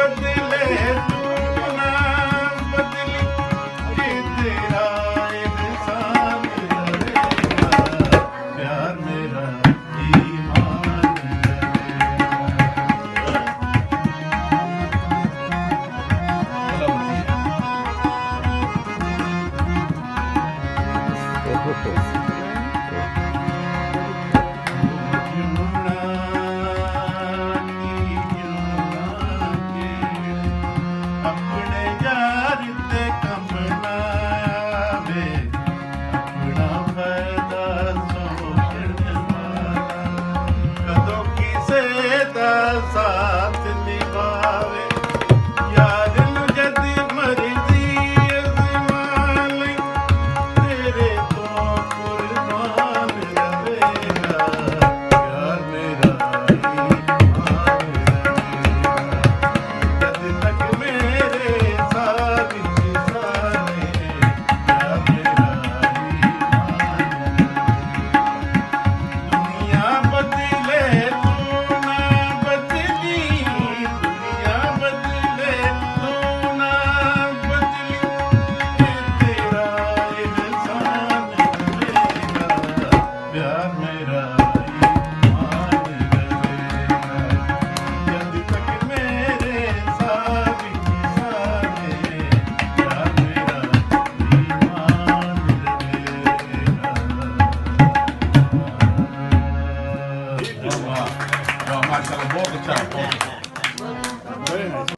बदले तू ना बदली, ये तेरा एहसान रहेगा, प्यार मेरा ईमान अपने यार ते कमना आवे, अपना फायदा सोचण वाला कदों किसे दा साथ निभावे, यार नू जदी मर्जी अज़मा लई, तेरे तो कुर्बान रहेगा, प्यार मेरा ईमान रहेगा, जद तक मेरे साथ सारे, प्यार मेरा ईमान दुनिया बदले तू ना बदली, दुनिया बदले तू ना बदली, ये तेरा एहसान रहेगा, प्यार मेरा ईमान रहेगा, जब तक मेरे साथ सारे, प्यार मेरा ईमान रहेगा। वाह, माशाल्लाह, बहुत अच्छा।